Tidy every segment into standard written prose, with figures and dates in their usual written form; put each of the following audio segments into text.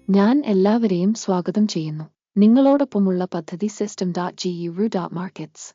ഞാൻ എല്ലാവരെയും സ്വാഗതം ചെയ്യുന്നു. നിങ്ങളോടൊപ്പമുള്ള പദ്ധതി System.guru.markets.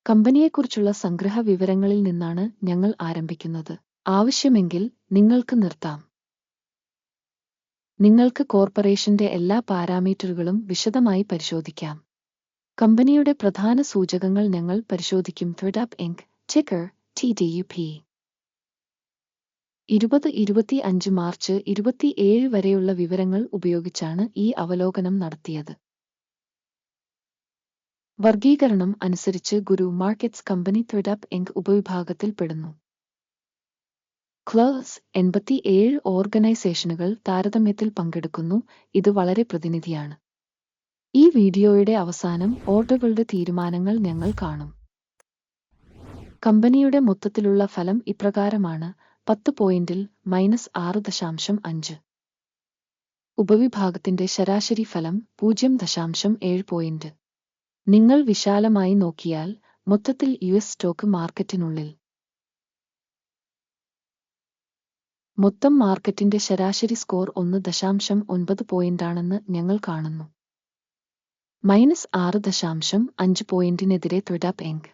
കമ്പനിയെക്കുറിച്ചുള്ള സംഗ്രഹ വിവരങ്ങളിൽ നിന്നാണ് ഞങ്ങൾ ആരംഭിക്കുന്നത്. ആവശ്യമെങ്കിൽ നിങ്ങൾക്ക് നിർത്താം. നിങ്ങൾക്ക് കോർപ്പറേഷന്റെ എല്ലാ പാരാമീറ്ററുകളും വിശദമായി പരിശോധിക്കാം. കമ്പനിയുടെ പ്രധാന സൂചകങ്ങൾ ഞങ്ങൾ പരിശോധിക്കും. ThredUp Inc. Ticker TDUP. 2025 March 27 വരെയുള്ള വിവരങ്ങൾ ഉപയോഗിച്ചാണ് ഈ അവലോകനം നടത്തിയത്. വർഗീകരണം അനുസരിച്ച് ഗുരു മാർക്കറ്റ്സ് കമ്പനി ThredUp Inc. ഉപവിഭാഗത്തിൽ പെടുന്നു. ക്ലോസ് 87 ഓർഗനൈസേഷനുകൾ താരതമ്യത്തിൽ പങ്കെടുക്കുന്നു. ഇത് വളരെ പ്രതിനിധിയാണ്. ഈ വീഡിയോയുടെ അവസാനം ഓർഡറുകളുടെ തീരുമാനങ്ങൾ ഞങ്ങൾ കാണും. കമ്പനിയുടെ മൊത്തത്തിലുള്ള ഫലം ഇപ്രകാരമാണ്: 10 പോയിന്റിൽ -6.5. ഉപവിഭാഗത്തിന്റെ ശരാശരി ഫലം 0.7 പോയിന്റ്. നിങ്ങൾ വിശാലമായി നോക്കിയാൽ മൊത്തത്തിൽ യുഎസ് സ്റ്റോക്ക് മാർക്കറ്റിനുള്ളിൽ മൊത്തം മാർക്കറ്റിന്റെ ശരാശരി സ്കോർ 1.9 പോയിന്റാണെന്ന് ഞങ്ങൾ കാണുന്നു. -6.5 പോയിന്റിനെതിരെ ThredUp Inc.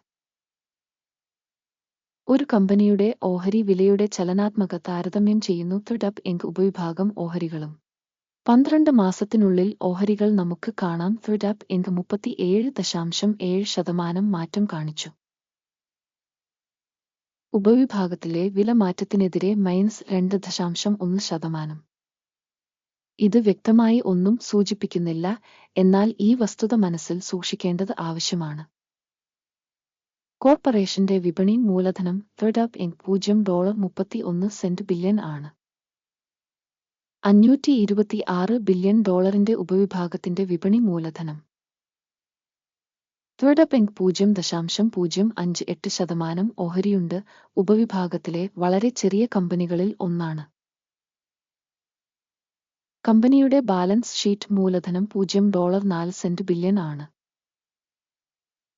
ഒരു കമ്പനിയുടെ ഓഹരി വിലയുടെ ചലനാത്മക താരതമ്യം ചെയ്യുന്നു. ThredUp Inc. ഉപവിഭാഗം ഓഹരികളും 12 മാസത്തിനുള്ളിൽ ഓഹരികൾ നമുക്ക് കാണാം. ThredUp Inc. 37.7% മാറ്റം കാണിച്ചു. ഉപവിഭാഗത്തിലെ വില മാറ്റത്തിനെതിരെ -2.1%. ഇത് വ്യക്തമായി ഒന്നും സൂചിപ്പിക്കുന്നില്ല, എന്നാൽ ഈ വസ്തുത മനസ്സിൽ സൂക്ഷിക്കേണ്ടത് ആവശ്യമാണ്. കോർപ്പറേഷന്റെ വിപണി മൂലധനം ThredUp Inc. $0.31 ബില്യൺ ആണ്. $526 ബില്യൺ ഉപവിഭാഗത്തിന്റെ വിപണി മൂലധനം. ThredUp Inc. 0.058% ഓഹരിയുണ്ട്. ഉപവിഭാഗത്തിലെ വളരെ ചെറിയ കമ്പനികളിൽ ഒന്നാണ്. കമ്പനിയുടെ ബാലൻസ് ഷീറ്റ് മൂലധനം $0.4 ബില്യൺ ആണ്.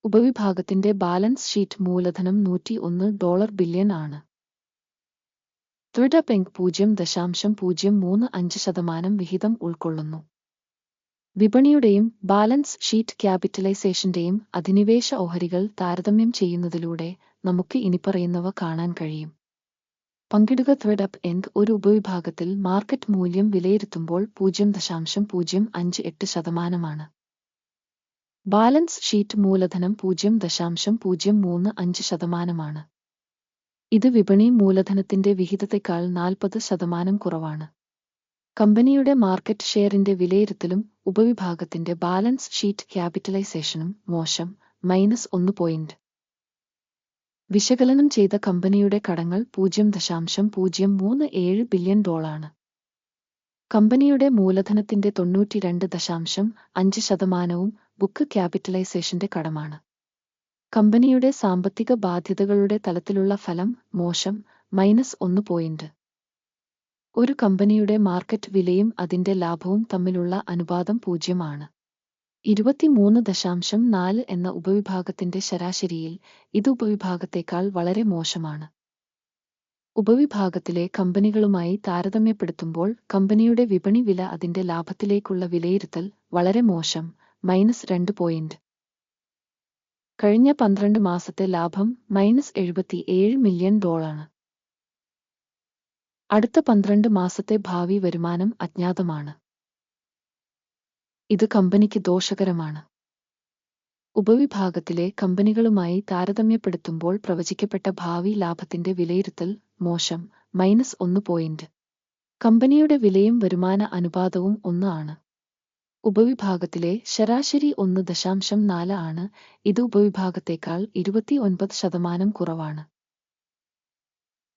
ഉപവിഭാഗത്തിന്റെ ബാലൻസ് ഷീറ്റ് മൂലധനം $101 ബില്യൺ ആണ്. ThredUp Inc. 0.035% വിഹിതം ഉൾക്കൊള്ളുന്നു. വിപണിയുടെയും ബാലൻസ് ഷീറ്റ് ക്യാപിറ്റലൈസേഷന്റെയും അധിനിവേശ ഓഹരികൾ താരതമ്യം ചെയ്യുന്നതിലൂടെ നമുക്ക് ഇനിപ്പറയുന്നവ കാണാൻ കഴിയും. പങ്കിടുക. ThredUp Inc. ഒരു ഉപവിഭാഗത്തിൽ മാർക്കറ്റ് മൂല്യം വിലയിരുത്തുമ്പോൾ 0.058%. ബാലൻസ് ഷീറ്റ് മൂലധനം 0.035%. ഇത് വിപണി മൂലധനത്തിന്റെ വിഹിതത്തെക്കാൾ 40% കുറവാണ്. കമ്പനിയുടെ മാർക്കറ്റ് ഷെയറിന്റെ വിലയിരുത്തലും ഉപവിഭാഗത്തിന്റെ ബാലൻസ് ഷീറ്റ് ക്യാപിറ്റലൈസേഷനും മോശം, -1 പോയിന്റ്. വിശകലനം ചെയ്ത കമ്പനിയുടെ കടങ്ങൾ $0.037 ബില്യൺ. കമ്പനിയുടെ മൂലധനത്തിന്റെ 92.5% ബുക്ക് ക്യാപിറ്റലൈസേഷന്റെ കടമാണ്. കമ്പനിയുടെ സാമ്പത്തിക ബാധ്യതകളുടെ തലത്തിലുള്ള ഫലം മോശം, -1 പോയിന്റ്. ഒരു കമ്പനിയുടെ മാർക്കറ്റ് വിലയും അതിന്റെ ലാഭവും തമ്മിലുള്ള അനുപാതം 0 ആണ്. 23.4 എന്ന ഉപവിഭാഗത്തിന്റെ ശരാശരിയിൽ ഇത് ഉപവിഭാഗത്തേക്കാൾ വളരെ മോശമാണ്. ഉപവിഭാഗത്തിലെ കമ്പനികളുമായി താരതമ്യപ്പെടുത്തുമ്പോൾ കമ്പനിയുടെ വിപണി വില അതിന്റെ ലാഭത്തിലേക്കുള്ള വിലയിരുത്തൽ വളരെ മോശം, -2 പോയിന്റ്. കഴിഞ്ഞ 12 മാസത്തെ ലാഭം -$77 മില്യൺ. അടുത്ത 12 മാസത്തെ ഭാവി വരുമാനം അജ്ഞാതമാണ്. ഇത് കമ്പനിക്ക് ദോഷകരമാണ്. ഉപവിഭാഗത്തിലെ കമ്പനികളുമായി താരതമ്യപ്പെടുത്തുമ്പോൾ പ്രവചിക്കപ്പെട്ട ഭാവി ലാഭത്തിന്റെ വിലയിരുത്തൽ മോശം, -1 പോയിന്റ്. കമ്പനിയുടെ വിലയും വരുമാന അനുപാതവും 1 ആണ്. ഉപവിഭാഗത്തിലെ ശരാശരി 1.4 ആണ്. ഇത് ഉപവിഭാഗത്തേക്കാൾ 29% കുറവാണ്.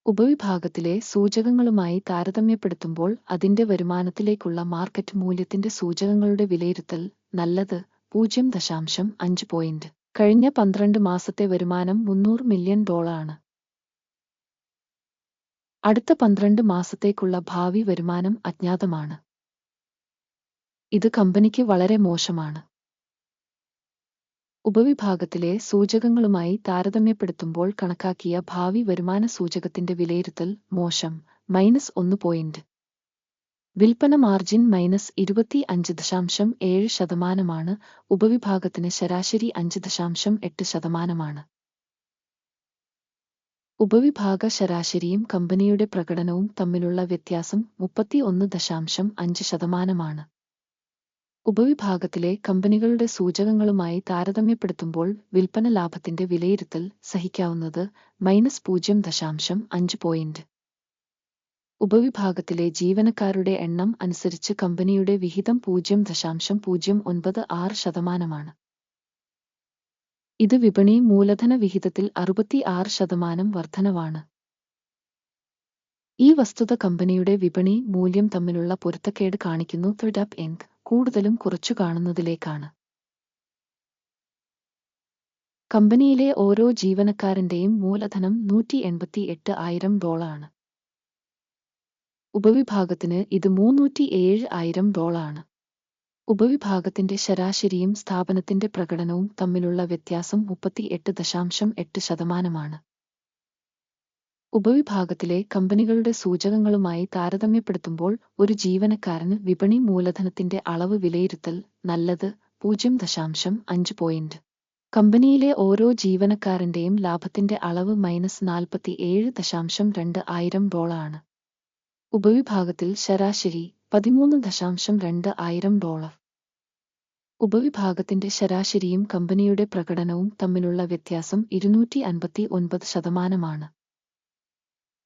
ഉപവിഭാഗത്തിലെ സൂചകങ്ങളുമായി താരതമ്യപ്പെടുത്തുമ്പോൾ അതിന്റെ വരുമാനത്തിലേക്കുള്ള മാർക്കറ്റ് മൂല്യത്തിന്റെ സൂചകങ്ങളുടെ വിലയിരുത്തൽ നല്ലത്, 0.5 പോയിന്റ്. കഴിഞ്ഞ 12 മാസത്തെ വരുമാനം $300 മില്യൺ ആണ്. അടുത്ത 12 മാസത്തേക്കുള്ള ഭാവി വരുമാനം അജ്ഞാതമാണ്. ഇത് കമ്പനിക്ക് വളരെ മോശമാണ്. ഉപവിഭാഗത്തിലെ സൂചകങ്ങളുമായി താരതമ്യപ്പെടുത്തുമ്പോൾ കണക്കാക്കിയ ഭാവി വരുമാന സൂചകത്തിന്റെ വിലയിരുത്തൽ മോശം, -1 പോയിന്റ്. വിൽപ്പന മാർജിൻ -25.7%, ഉപവിഭാഗത്തിന് ശരാശരി 5.8%. ഉപവിഭാഗ ശരാശരിയും കമ്പനിയുടെ പ്രകടനവും തമ്മിലുള്ള വ്യത്യാസം 31.5%. ഉപവിഭാഗത്തിലെ കമ്പനികളുടെ സൂചകങ്ങളുമായി താരതമ്യപ്പെടുത്തുമ്പോൾ വിൽപ്പന ലാഭത്തിന്റെ വിലയിരുത്തൽ സഹിക്കാവുന്നത് -0.5 പോയിന്റ്. ഉപവിഭാഗത്തിലെ ജീവനക്കാരുടെ എണ്ണം അനുസരിച്ച് കമ്പനിയുടെ വിഹിതം 0.096%. ഇത് വിപണി മൂലധന വിഹിതത്തിൽ 66% വർധനവാണ്. ഈ വസ്തുത കമ്പനിയുടെ വിപണി മൂല്യം തമ്മിലുള്ള പൊരുത്തക്കേട് കാണിക്കുന്നു. ThredUp Inc. കൂടുതലും കുറച്ചു കാണുന്നതിലേക്കാണ്. കമ്പനിയിലെ ഓരോ ജീവനക്കാരന്റെയും മൂലധനം $188,000. ഉപവിഭാഗത്തിന് ഇത് $307,000. ഉപവിഭാഗത്തിന്റെ ശരാശരിയും സ്ഥാപനത്തിന്റെ പ്രകടനവും തമ്മിലുള്ള വ്യത്യാസം 38.8%. ഉപവിഭാഗത്തിലെ കമ്പനികളുടെ സൂചകങ്ങളുമായി താരതമ്യപ്പെടുത്തുമ്പോൾ ഒരു ജീവനക്കാരന് വിപണി മൂലധനത്തിന്റെ അളവ് വിലയിരുത്തൽ നല്ലത് 0.5 പോയിന്റ്. കമ്പനിയിലെ ഓരോ ജീവനക്കാരന്റെയും ലാഭത്തിന്റെ അളവ് -47.2 ഉപവിഭാഗത്തിൽ ശരാശരി $13.2. ഉപവിഭാഗത്തിന്റെ ശരാശരിയും കമ്പനിയുടെ പ്രകടനവും തമ്മിലുള്ള വ്യത്യാസം 259%.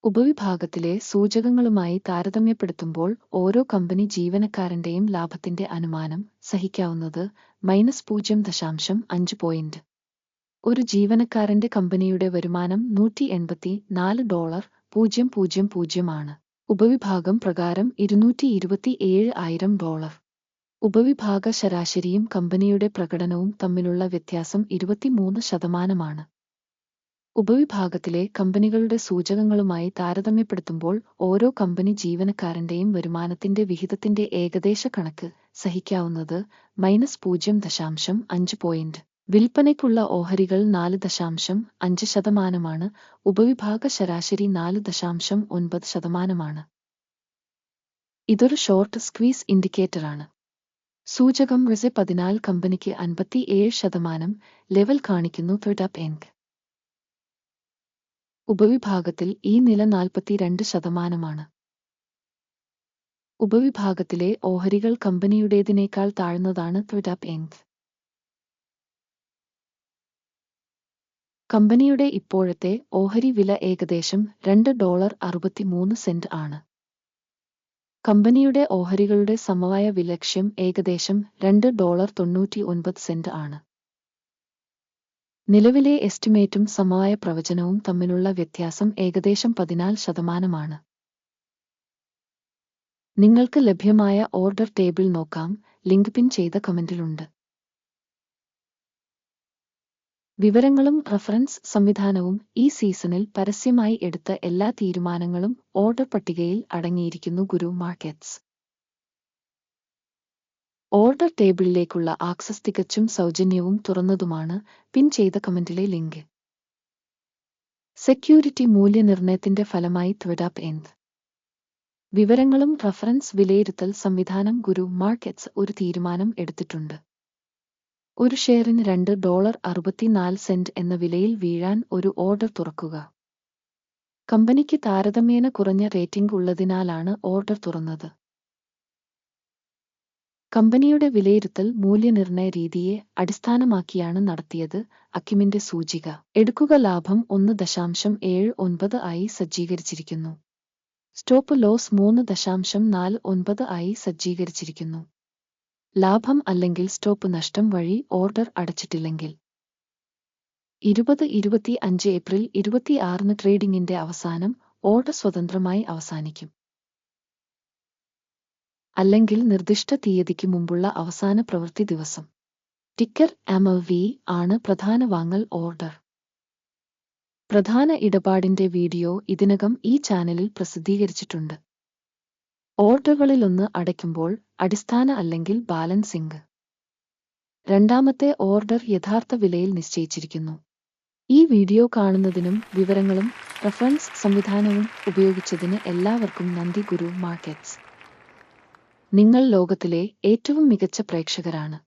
ഉപവിഭാഗത്തിലെ സൂചകങ്ങളുമായി താരതമ്യപ്പെടുത്തുമ്പോൾ ഓരോ കമ്പനി ജീവനക്കാരന്റെയും ലാഭത്തിന്റെ അനുമാനം സഹിക്കാവുന്നത് -0.5 പോയിന്റ്. ഒരു ജീവനക്കാരന്റെ കമ്പനിയുടെ വരുമാനം $184,000 ആണ്. ഉപവിഭാഗം പ്രകാരം $227,000. ഉപവിഭാഗ ശരാശരിയും കമ്പനിയുടെ പ്രകടനവും തമ്മിലുള്ള വ്യത്യാസം 23%. ഉപവിഭാഗത്തിലെ കമ്പനികളുടെ സൂചകങ്ങളുമായി താരതമ്യപ്പെടുത്തുമ്പോൾ ഓരോ കമ്പനി ജീവനക്കാരന്റെയും വരുമാനത്തിന്റെ വിഹിതത്തിന്റെ ഏകദേശ കണക്ക് സഹിക്കാവുന്നത് -0.5 പോയിന്റ്. വിൽപ്പനയ്ക്കുള്ള ഓഹരികൾ 4.5%. ഉപവിഭാഗ ശരാശരി 4.9%. ഇതൊരു ഷോർട്ട് സ്ക്വീസ് ഇൻഡിക്കേറ്ററാണ്. സൂചകം RSI 14 കമ്പനിക്ക് 57% ലെവൽ കാണിക്കുന്നു. ThredUp Inc. ഉപവിഭാഗത്തിൽ ഈ നില 42%. ഉപവിഭാഗത്തിലെ ഓഹരികൾ കമ്പനിയുടേതിനേക്കാൾ താഴ്ന്നതാണ്. ThredUp Inc. കമ്പനിയുടെ ഇപ്പോഴത്തെ ഓഹരി വില ഏകദേശം $2.63 ആണ്. കമ്പനിയുടെ ഓഹരികളുടെ സമവായ വിലക്ഷ്യം ഏകദേശം $2.99 ആണ്. നിലവിലെ എസ്റ്റിമേറ്റും സമവായ പ്രവചനവും തമ്മിലുള്ള വ്യത്യാസം ഏകദേശം 14%. നിങ്ങൾക്ക് ലഭ്യമായ ഓർഡർ ടേബിൾ നോക്കാം, ലിങ്ക് പിൻ ചെയ്ത കമന്റിലുണ്ട്. വിവരങ്ങളും റഫറൻസ് സംവിധാനവും ഈ സീസണിൽ പരസ്യമായി എടുത്ത എല്ലാ തീരുമാനങ്ങളും ഓർഡർ പട്ടികയിൽ അടങ്ങിയിരിക്കുന്നു. ഗുരു മാർക്കറ്റ്സ് ഓർഡർ ടേബിളിലേക്കുള്ള ആക്സസ് തികച്ചും സൗജന്യവും തുറന്നതുമാണ്. പിൻ ചെയ്ത കമന്റിലെ ലിങ്ക്. സെക്യൂരിറ്റി മൂല്യനിർണ്ണയത്തിന്റെ ഫലമായി ThredUp Inc. വിവരങ്ങളും റഫറൻസ് വിലയിരുത്തൽ സംവിധാനം ഗുരു മാർക്കറ്റ്സ് ഒരു തീരുമാനം എടുത്തിട്ടുണ്ട്. ഒരു ഷെയറിന് $2.64 എന്ന വിലയിൽ വീഴാൻ ഒരു ഓർഡർ തുറക്കുക. കമ്പനിക്ക് താരതമ്യേന കുറഞ്ഞ റേറ്റിംഗ് ഉള്ളതിനാലാണ് ഓർഡർ തുറന്നത്. കമ്പനിയുടെ വിലയിരുത്തൽ മൂല്യനിർണ്ണയ രീതിയെ അടിസ്ഥാനമാക്കിയാണ് നടത്തിയത്. അക്യുമിന്റെ സൂചിക എടുക്കുക ലാഭം 1.79 ആയി സജ്ജീകരിച്ചിരിക്കുന്നു. സ്റ്റോപ്പ് ലോസ് 3.49 ആയി സജ്ജീകരിച്ചിരിക്കുന്നു. ലാഭം അല്ലെങ്കിൽ സ്റ്റോപ്പ് നഷ്ടം വഴി ഓർഡർ അടച്ചിട്ടില്ലെങ്കിൽ 2025 ഏപ്രിൽ 26 ട്രേഡിംഗിന്റെ അവസാനം ഓർഡർ സ്വതന്ത്രമായി അവസാനിക്കും. അല്ലെങ്കിൽ നിർദ്ദിഷ്ട തീയതിക്ക് മുമ്പുള്ള അവസാന പ്രവൃത്തി ദിവസം. ടിക്കർ MLV ആണ് പ്രധാന വാങ്ങൽ ഓർഡർ. പ്രധാന ഇടപാടിന്റെ വീഡിയോ ഇതിനകം ഈ ചാനലിൽ പ്രസിദ്ധീകരിച്ചിട്ടുണ്ട്. ഓർഡറുകളിലൊന്ന് അടയ്ക്കുമ്പോൾ അടിസ്ഥാന അല്ലെങ്കിൽ ബാലൻസിംഗ്. രണ്ടാമത്തെ ഓർഡർ യഥാർത്ഥ വിലയിൽ നിശ്ചയിച്ചിരിക്കുന്നു. ഈ വീഡിയോ കാണുന്നതിനും വിവരങ്ങളും റഫറൻസ് സംവിധാനവും ഉപയോഗിച്ചതിന് എല്ലാവർക്കും നന്ദി. ഗുരു മാർക്കറ്റ്സ് നിങ്ങൾ ലോകത്തിലെ ഏറ്റവും മികച്ച പ്രേക്ഷകരാണ്.